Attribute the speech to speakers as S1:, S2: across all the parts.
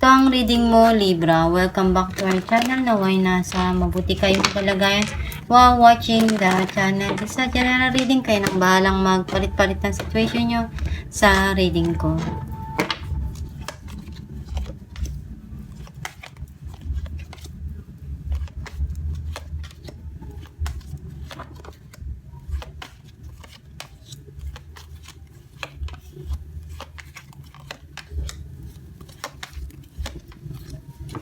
S1: Ito ang reading mo, Libra. Welcome back to our channel. Naway nasa mabuti kayong kalagayan while watching the channel. Sa general reading, kayo nang bahalang magpalit-palit ng situation nyo sa reading ko.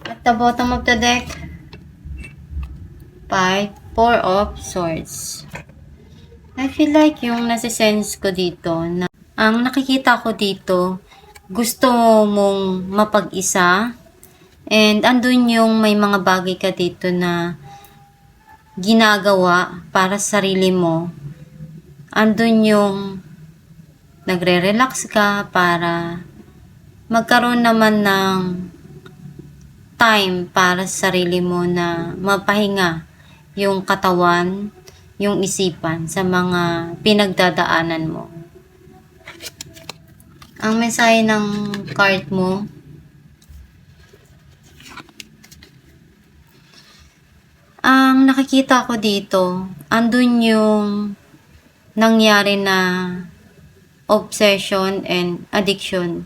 S1: At the bottom of the deck, 4 of Swords. I feel like yung nasisense ko dito, na ang nakikita ko dito, gusto mong mapag-isa, and andun yung may mga bagay ka dito na ginagawa para sa sarili mo. Andun yung nagre-relax ka para magkaroon naman ng time para sa sarili mo na mapahinga yung katawan, yung isipan sa mga pinagdadaanan mo. Ang mensahe ng card mo, ang nakikita ko dito, andun yung nangyari na obsession and addiction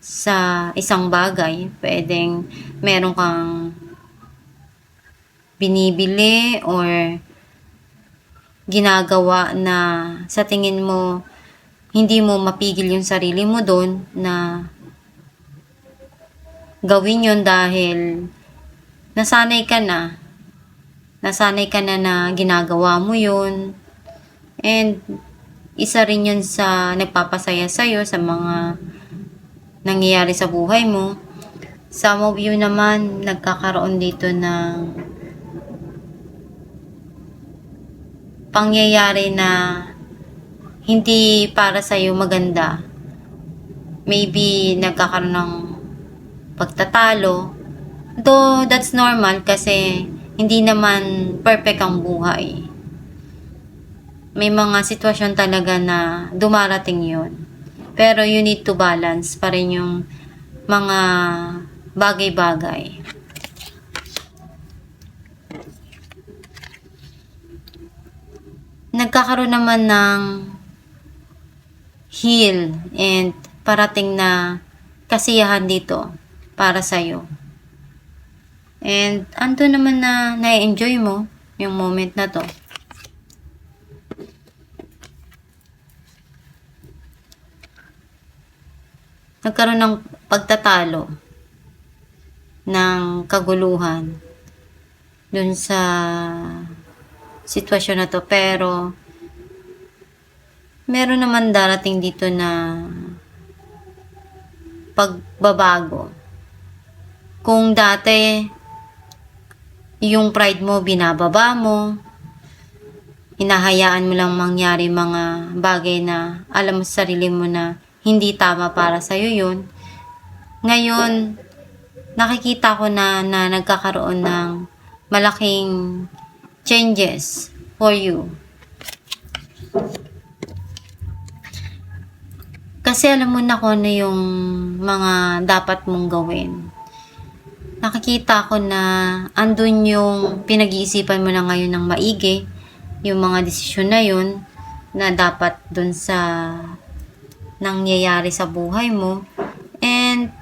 S1: sa isang bagay. Pwedeng meron kang binibili or ginagawa na sa tingin mo hindi mo mapigil yung sarili mo doon na gawin yun dahil nasanay ka na na ginagawa mo yun, and isa rin yun sa nagpapasaya sa'yo sa mga nangyayari sa buhay mo. Some of you naman nagkakaroon dito ng pangyayari na hindi para sa'yo maganda. Maybe nagkakaroon ng pagtatalo. Though that's normal kasi hindi naman perfect ang buhay. May mga sitwasyon talaga na dumarating yun. Pero you need to balance pa rin yung mga bagay-bagay. Nagkakaroon naman ng heal and parating na kasiyahan dito para sa'yo. And ando naman na na-enjoy mo yung moment na to. Nagkaroon ng pagtatalo, ng kaguluhan dun sa sitwasyon na to, pero meron naman darating dito na pagbabago. Kung dati yung pride mo binababa mo, hinahayaan mo lang mangyari mga bagay na alam mo sa sarili mo na hindi tama para sa'yo yun. Ngayon, nakikita ko na nagkakaroon ng malaking changes for you. Kasi alam mo na kung ano yung mga dapat mong gawin. Nakikita ko na andun yung pinag-iisipan mo na ngayon ng maigi, yung mga desisyon na yun na dapat dun sa nangyayari sa buhay mo. And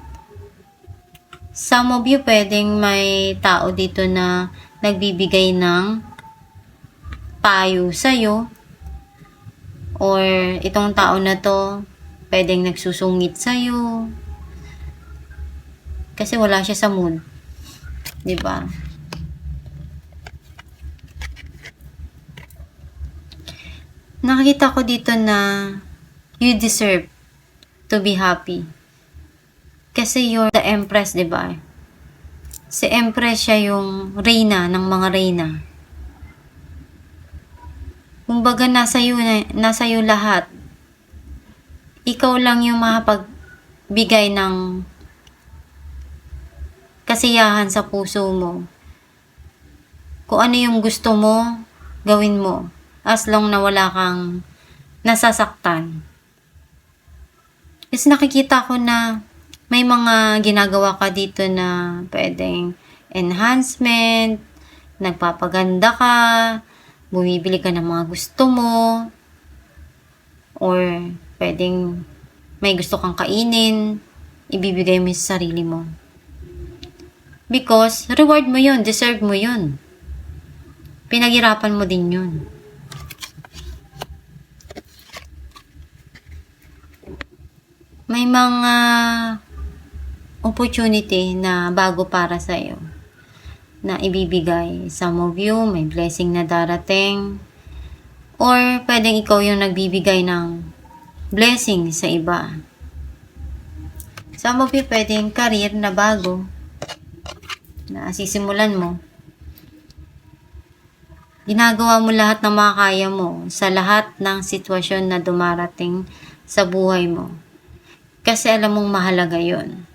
S1: some of you, pwedeng may tao dito na nagbibigay ng payo sa'yo, or itong tao na to pwedeng nagsusungit sa'yo kasi wala siya sa mood, diba? Nakikita ko dito na you deserve to be happy. Kasi you're the Empress, diba? Si Empress siya yung reyna ng mga reyna. Kumbaga nasa iyo lahat. Ikaw lang yung makapagbigay ng kasiyahan sa puso mo. Kung ano yung gusto mo, gawin mo. As long na wala kang nasasaktan. Kasi nakikita ko na May mga ginagawa ka dito na pwedeng enhancement, nagpapaganda ka, bumibili ka ng mga gusto mo, or pwedeng may gusto kang kainin, ibibigay mo sa sarili mo. Because, reward mo yun, deserve mo yun. Pinaghirapan mo din yun. May mga opportunity na bago para sa'yo na ibibigay. Some of you, may blessing na darating. Or pwedeng ikaw yung nagbibigay ng blessing sa iba. Some of you, pwedeng career na bago na sisimulan mo. Ginagawa mo lahat ng makakaya mo sa lahat ng sitwasyon na dumarating sa buhay mo. Kasi alam mong mahalaga yon.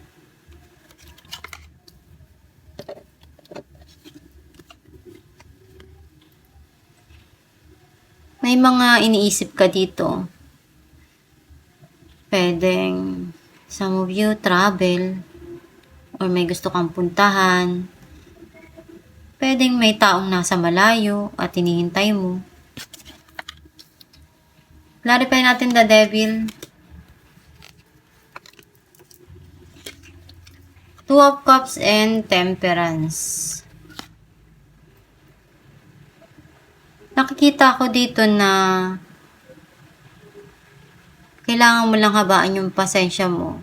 S1: May mga iniisip ka dito. Pwedeng some of you travel or may gusto kang puntahan. Pwedeng may taong nasa malayo at hinihintay mo. Clarify natin the devil. Two of Cups and Temperance. Nakikita ko dito na kailangan mo lang habaan yung pasensya mo.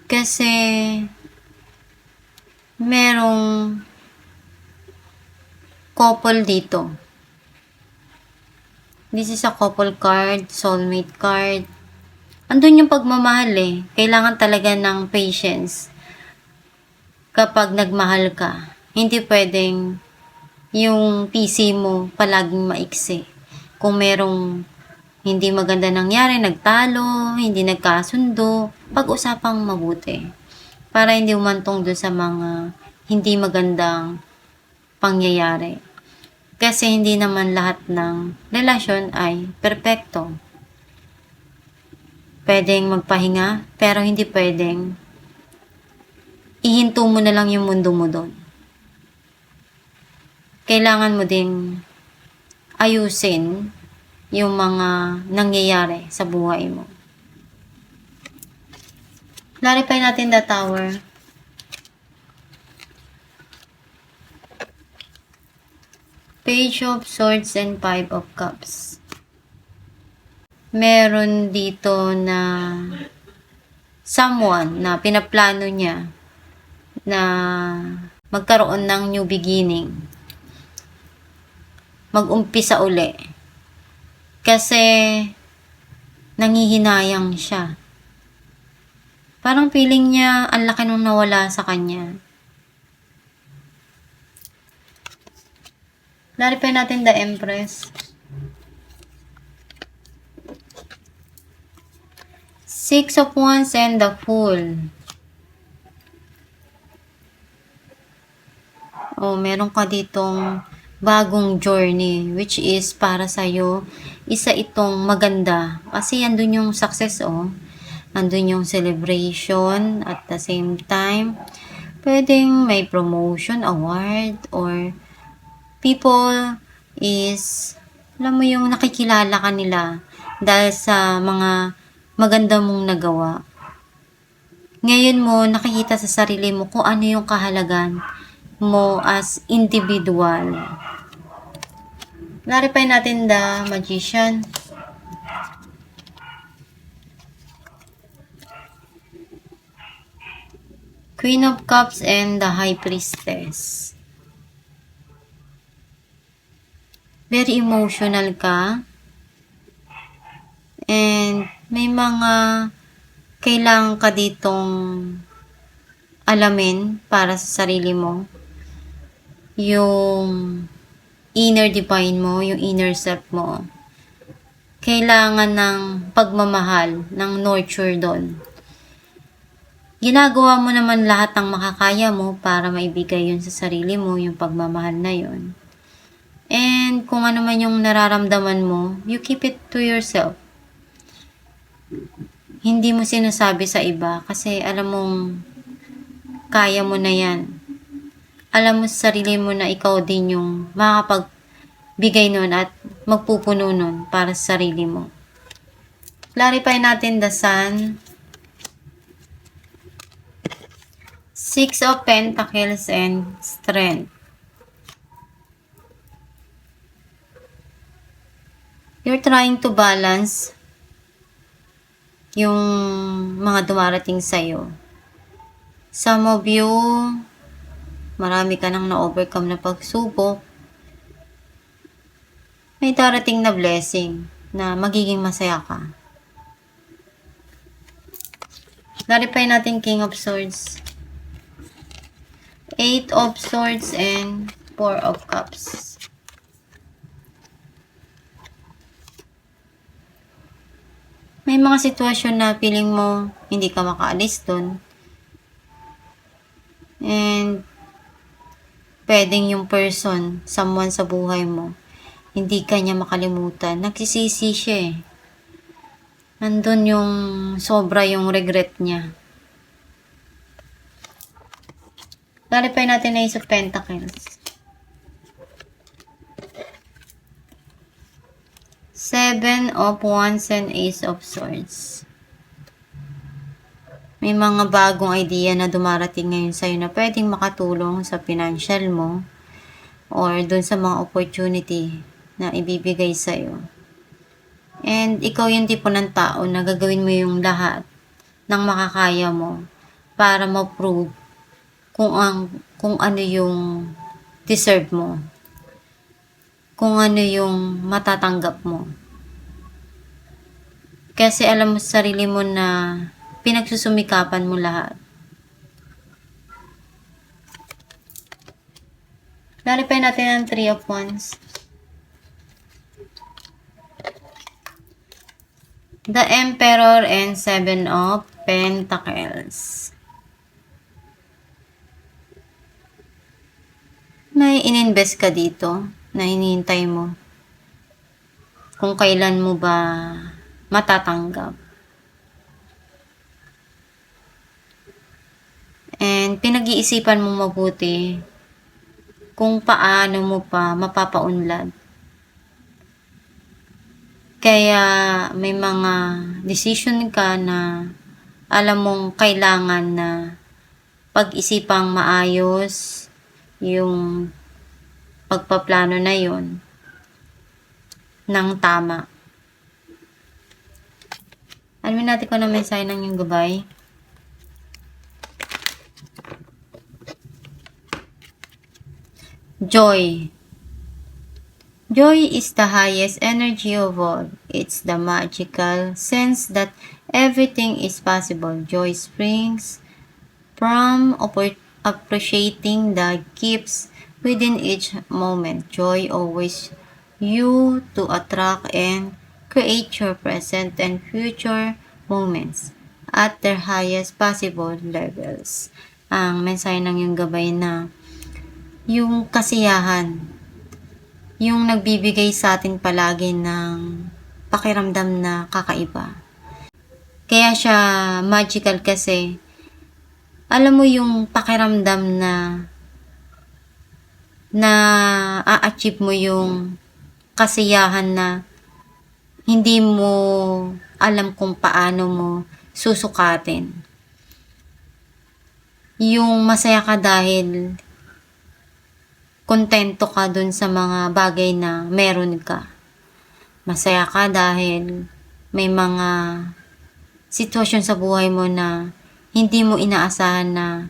S1: Kasi merong couple dito. This is a couple card, soulmate card. Andun yung pagmamahal eh. Kailangan talaga ng patience. Kapag nagmahal ka, hindi pwedeng yung PC mo palaging maiksi. Kung merong hindi maganda nangyari, nagtalo, hindi nagkasundo, pag-usapang mabuti. Para hindi umantong doon sa mga hindi magandang pangyayari. Kasi hindi naman lahat ng relasyon ay perpekto. Pwedeng magpahinga, pero hindi pwedeng ihinto mo na lang yung mundo mo doon. Kailangan mo ding ayusin yung mga nangyayari sa buhay mo. Clarify natin the Tower. Page of Swords and Five of Cups. Meron dito na someone na pinaplano niya na magkaroon ng new beginning. Mag-umpisa uli. Kasi nangihinayang siya. Parang feeling niya ang laki nung nawala sa kanya. Clarify natin the Empress. Six of Wands and the Fool. Oh, meron ka ditong bagong journey which is para sa'yo isa itong maganda. Kasi andun yung success andun yung celebration at the same time pwedeng may promotion, award, or people is alam mo yung nakikilala ka nila dahil sa mga maganda mong nagawa. Ngayon mo nakikita sa sarili mo kung ano yung kahalagan mo as individual. Clarify natin the Magician. Queen of Cups and the High Priestess. Very emotional ka. And may mga kailangan ka ditong alamin para sa sarili mo. Yung inner divine mo, yung inner self mo. Kailangan ng pagmamahal, ng nurture doon. Ginagawa mo naman lahat ng makakaya mo para maibigay yun sa sarili mo, yung pagmamahal na yun. And kung ano man yung nararamdaman mo, you keep it to yourself. hindi mo sinasabi sa iba kasi alam mong kaya mo na yan. Alam mo sa sarili mo na ikaw din yung makakapagbigay nun at magpupuno nun para sa sarili mo. Clarify natin the Sun, Six of Pentacles, and Strength. You're trying to balance yung mga dumarating sa'yo. Some of you, marami ka nang na-overcome na pagsubok. May darating na blessing na magiging masaya ka. Clarify natin King of Swords, Eight of Swords, and Four of Cups. May mga sitwasyon na feeling mo hindi ka makaalis dun. And pwedeng yung person, someone sa buhay mo, hindi ka niya makalimutan. Nagsisisi siya eh. Nandun yung sobra yung regret niya. Clarify natin na Ace of Pentacles, Seven of Wands, and Ace of Swords. May mga bagong idea na dumarating ngayon sa'yo na pwedeng makatulong sa financial mo or dun sa mga opportunity na ibibigay sa'yo. And ikaw yung tipo ng tao na gagawin mo yung lahat ng makakaya mo para ma-prove kung ano yung deserve mo. Kung ano yung matatanggap mo. Kasi alam mo sa sarili mo na pinagsusumikapan mo lahat. Clarify natin ang Three of Wands, the Emperor, and Seven of Pentacles. May ininvest ka dito na hinihintay mo kung kailan mo ba matatanggap. And pinag-iisipan mo mabuti kung paano mo pa mapapaunlad. Kaya may mga decision ka na alam mong kailangan na pag-isipang maayos yung pagpaplano na yon ng tama. Alamin natin kung ano mensahe ng yung gabay. Joy. Joy is the highest energy of all. It's the magical sense that everything is possible. Joy springs from appreciating the gifts within each moment. Joy always you to attract and create your present and future moments at their highest possible levels. Ang mensahe ng yung gabay na yung kasiyahan, yung nagbibigay sa atin palagi ng pakiramdam na kakaiba. Kaya siya magical kasi alam mo yung pakiramdam na a-achieve mo yung kasiyahan na hindi mo alam kung paano mo susukatin. Yung masaya ka dahil kontento ka dun sa mga bagay na meron ka. Masaya ka dahil may mga sitwasyon sa buhay mo na hindi mo inaasahan na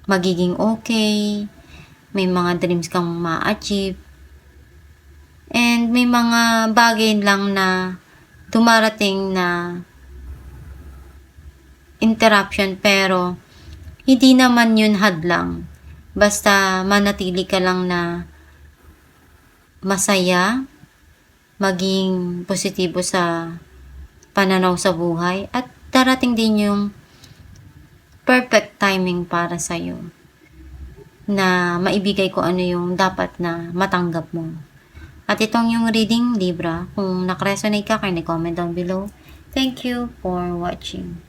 S1: magiging okay. May mga dreams kang ma-achieve. And may mga bagay lang na dumarating na interruption pero hindi naman yun hadlang. Basta manatili ka lang na masaya, maging positibo sa pananaw sa buhay at darating din yung perfect timing para sa'yo na maibigay ko ano yung dapat na matanggap mo. At itong yung reading, Libra, kung nakaresonate ka, kaya comment down below. Thank you for watching.